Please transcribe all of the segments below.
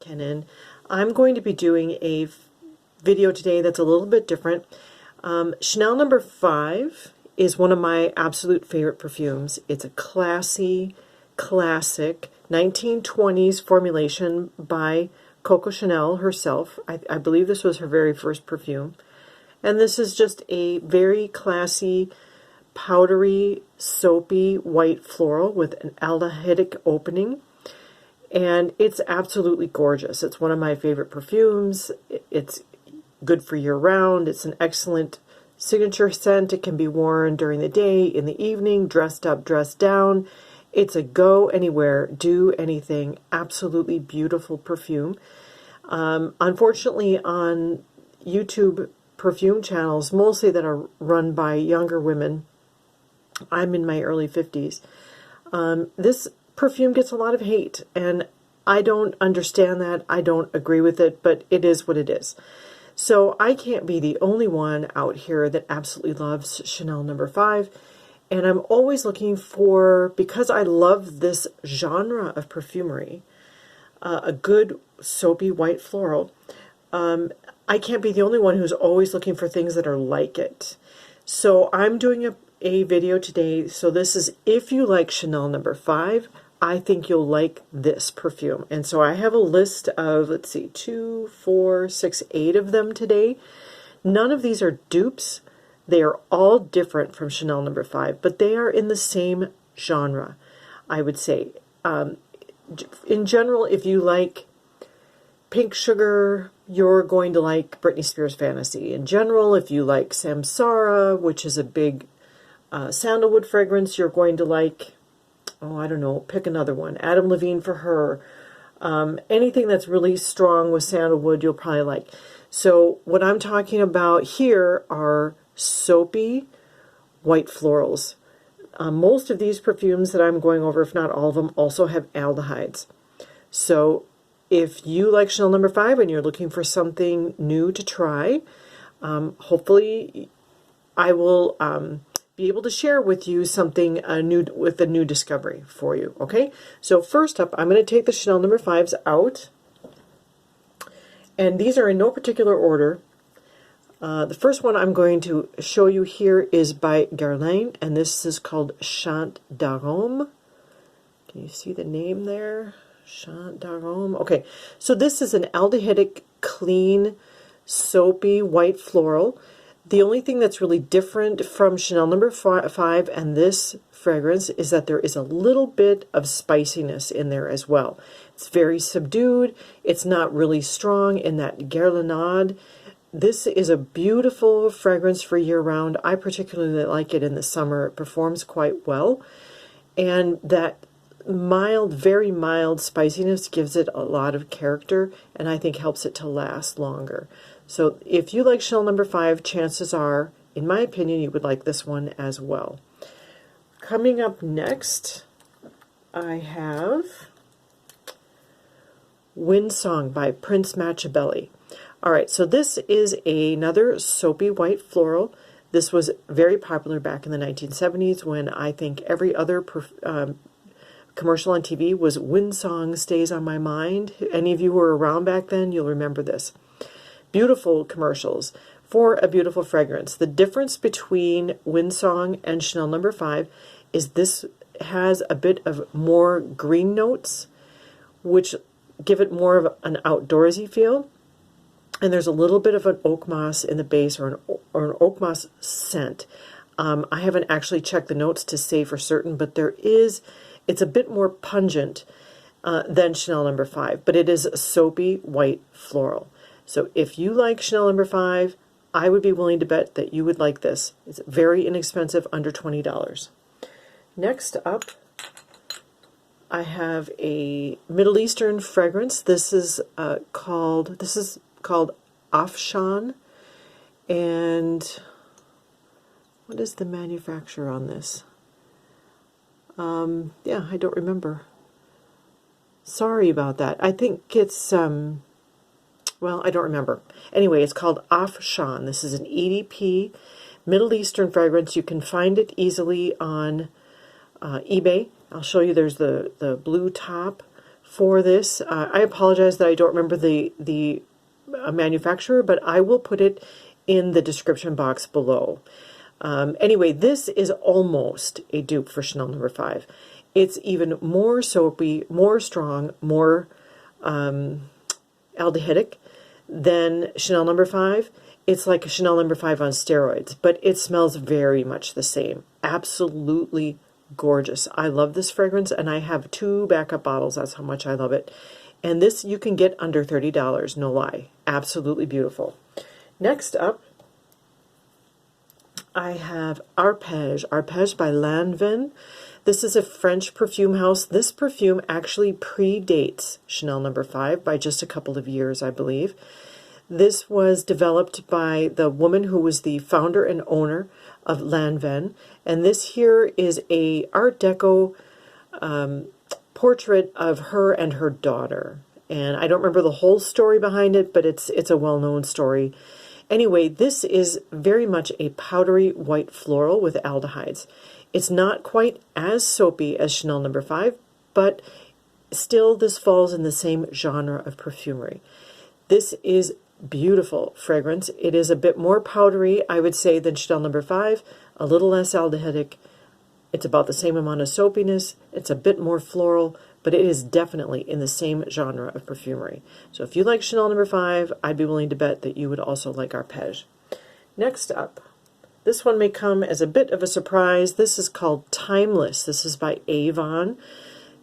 McKinnon. I'm going to be doing a video today that's a little bit different. Chanel No. 5 is one of my absolute favorite perfumes. It's a classy, classic 1920s formulation by Coco Chanel herself. I believe this was her very first perfume. And this is just a very classy, powdery, soapy white floral with an aldehydic opening. And it's absolutely gorgeous. It's one of my favorite perfumes. It's good for year-round. It's an excellent signature scent. It can be worn during the day, in the evening, dressed up, dressed down. It's a go anywhere, do anything. Absolutely beautiful perfume. Unfortunately, on YouTube perfume channels, mostly that are run by younger women, I'm in my early 50s, this perfume gets a lot of hate, and I don't understand that. I don't agree with it, but it is what it is. So I can't be the only one out here that absolutely loves Chanel No. 5, and I'm always looking for, because I love this genre of perfumery, a good soapy white floral, I can't be the only one who's always looking for things that are like it. So I'm doing a video today. So this is, if you like Chanel No. 5, I think you'll like this perfume. And so I have a list of, let's see, 2, 4, 6, 8 of them today. None of these are dupes. They are all different from Chanel No. 5, but they are in the same genre, I would say. In general, if you like Pink Sugar, you're going to like Britney Spears Fantasy. In general, if you like Samsara, which is a big sandalwood fragrance, you're going to like, oh, I don't know, pick another one. Adam Levine for Her. Anything that's really strong with sandalwood, you'll probably like. So what I'm talking about here are soapy white florals. Most of these perfumes that I'm going over, if not all of them, also have aldehydes. So if you like Chanel No. 5 and you're looking for something new to try, hopefully I will be able to share with you something new, with a new discovery for you. Okay, so first up, I'm going to take the Chanel No. 5s out, and these are in no particular order. The first one I'm going to show you here is by Guerlain, and this is called Chant Derum. Can you see the name there? Chant Derum. Okay, so this is an aldehydic, clean, soapy white floral. The only thing that's really different from Chanel No. 5 and this fragrance is that there is a little bit of spiciness in there as well. It's very subdued. It's not really strong in that Guerlain. This is a beautiful fragrance for year-round. I particularly like it in the summer. It performs quite well. And that mild, very mild spiciness gives it a lot of character, and I think helps it to last longer. So if you like Chanel No. 5, chances are, in my opinion, you would like this one as well. Coming up next, I have Windsong by Prince Matchabelli. All right, so this is another soapy white floral. This was very popular back in the 1970s when I think every other commercial on TV was Windsong Stays on My Mind. Any of you who were around back then, you'll remember this. Beautiful commercials for a beautiful fragrance. The difference between Windsong and Chanel No. 5 is this has a bit of more green notes, which give it more of an outdoorsy feel. And there's a little bit of an oak moss in the base, or an oak moss scent. I haven't actually checked the notes to say for certain, but it's a bit more pungent than Chanel No. 5, but it is a soapy white floral. So if you like Chanel No. 5, I would be willing to bet that you would like this. It's very inexpensive, under $20. Next up, I have a Middle Eastern fragrance. This is called Afshan, and what is the manufacturer on this? Yeah, I don't remember. Sorry about that. I think it's well, I don't remember. Anyway, it's called Afshan. This is an EDP Middle Eastern fragrance. You can find it easily on eBay. I'll show you. There's the blue top for this. I apologize that I don't remember the manufacturer, but I will put it in the description box below. Anyway, this is almost a dupe for Chanel No. 5. It's even more soapy, more strong, more aldehydic than Chanel No. 5. It's like a Chanel No. 5 on steroids, but it smells very much the same. Absolutely gorgeous. I love this fragrance, and I have 2 backup bottles. That's how much I love it. And this you can get under $30, no lie. Absolutely beautiful. Next up, I have Arpege. Arpege by Lanvin. This is a French perfume house. This perfume actually predates Chanel No. 5 by just a couple of years, I believe. This was developed by the woman who was the founder and owner of Lanvin, and this here is a Art Deco portrait of her and her daughter. And I don't remember the whole story behind it, but it's a well-known story. Anyway, this is very much a powdery white floral with aldehydes. It's not quite as soapy as Chanel No. 5, but still this falls in the same genre of perfumery. This is beautiful fragrance. It is a bit more powdery, I would say, than Chanel No. 5, a little less aldehydic. It's about the same amount of soapiness. It's a bit more floral, but it is definitely in the same genre of perfumery. So if you like Chanel No. 5, I'd be willing to bet that you would also like Arpege. Next up, this one may come as a bit of a surprise. This is called Timeless. This is by Avon.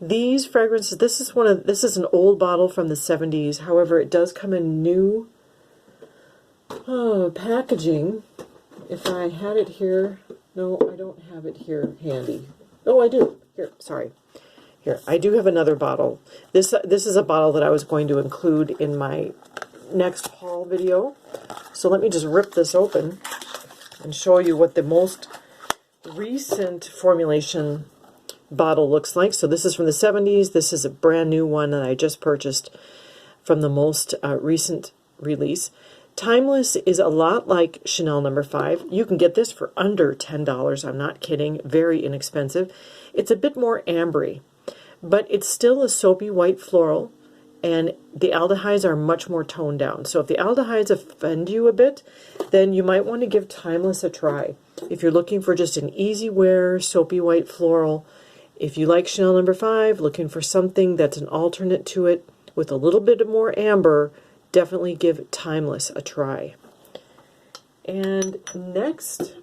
These fragrances, this is an old bottle from the 70s. However, it does come in new packaging. If I had it here, no, I don't have it here handy. Oh, I do. Here, sorry. Here, I do have another bottle. This is a bottle that I was going to include in my next haul video. So let me just rip this open and show you what the most recent formulation bottle looks like. So this is from the 70s. This is a brand new one that I just purchased from the most recent release. Timeless is a lot like Chanel No. 5. You can get this for under $10. I'm not kidding. Very inexpensive. It's a bit more ambery, but it's still a soapy white floral, and the aldehydes are much more toned down. So if the aldehydes offend you a bit, then you might want to give Timeless a try. If you're looking for just an easy wear, soapy white floral, if you like Chanel No. 5, looking for something that's an alternate to it with a little bit more amber, definitely give Timeless a try. And next,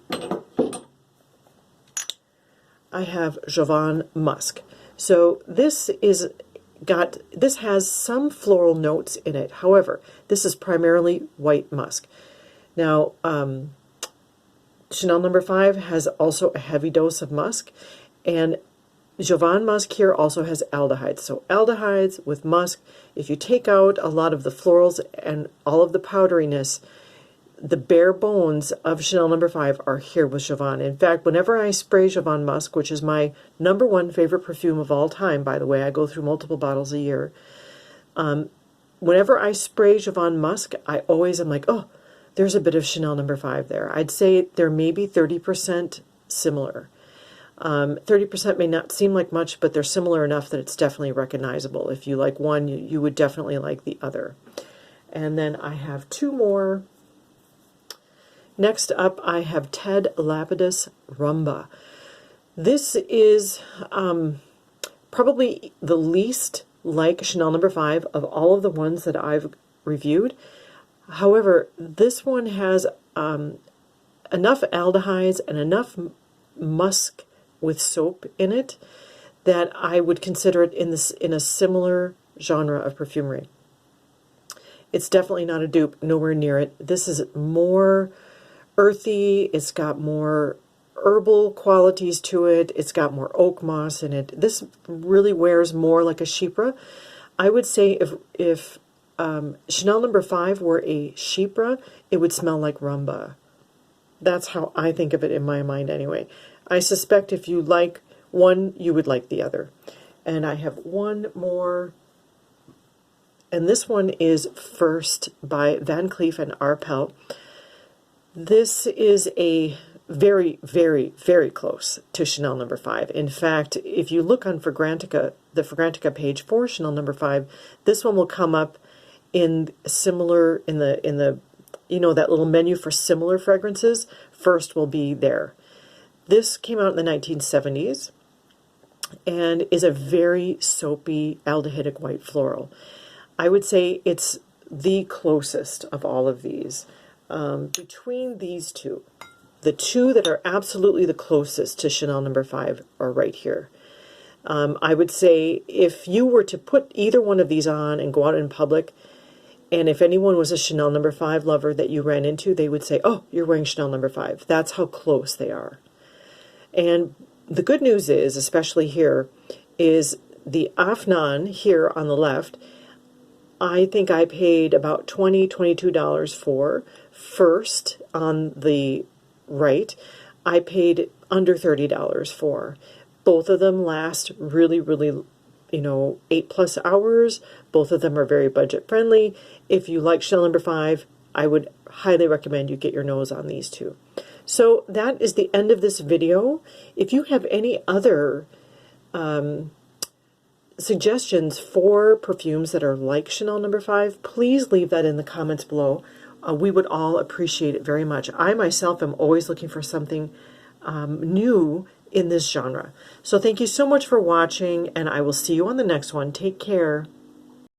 I have Javon Musk. So this has some floral notes in it. However, this is primarily white musk. Now, Chanel No. 5 has also a heavy dose of musk, and Javon Musk here also has aldehydes. So aldehydes with musk, if you take out a lot of the florals and all of the powderiness, the bare bones of Chanel No. 5 are here with Javon. In fact, whenever I spray Javon Musk, which is my #1 favorite perfume of all time, by the way, I go through multiple bottles a year. Whenever I spray Javon Musk, I always am like, oh, there's a bit of Chanel No. 5 there. I'd say they're maybe 30% similar. 30% may not seem like much, but they're similar enough that it's definitely recognizable. If you like one, you would definitely like the other. And then I have 2 more. Next up, I have Ted Lapidus Rumba. This is probably the least like Chanel No. 5 of all of the ones that I've reviewed. However, this one has enough aldehydes and enough musk with soap in it that I would consider it in a similar genre of perfumery. It's definitely not a dupe, nowhere near it. This is more earthy, it's got more herbal qualities to it, it's got more oak moss in it. This really wears more like a chypre. I would say if Chanel No. 5 were a chypre, it would smell like rumba. That's how I think of it in my mind anyway. I suspect if you like one, you would like the other. And I have one more, and this one is First by VanCleef and Arpels. This is a very, very, very close to Chanel No. 5. In fact, if you look on Fragrantica, the Fragrantica page for Chanel No. 5, this one will come up in similar, in the you know, that little menu for similar fragrances. First will be there. This came out in the 1970s and is a very soapy aldehydic white floral. I would say it's the closest of all of these. Between these two, the two that are absolutely the closest to Chanel No. 5 are right here. I would say if you were to put either one of these on and go out in public, and if anyone was a Chanel No. 5 lover that you ran into, they would say, oh, you're wearing Chanel No. 5. That's how close they are. And the good news is, especially here, is the Afshan here on the left, I think I paid about $20, $22 for. First, on the right, I paid under $30 for. Both of them last really, really, 8+ hours. Both of them are very budget friendly. If you like Chanel No. 5, I would highly recommend you get your nose on these two. So that is the end of this video. If you have any other suggestions for perfumes that are like Chanel No. 5, please leave that in the comments below. We would all appreciate it very much. I myself am always looking for something new in this genre. So thank you so much for watching, and I will see you on the next one. Take care.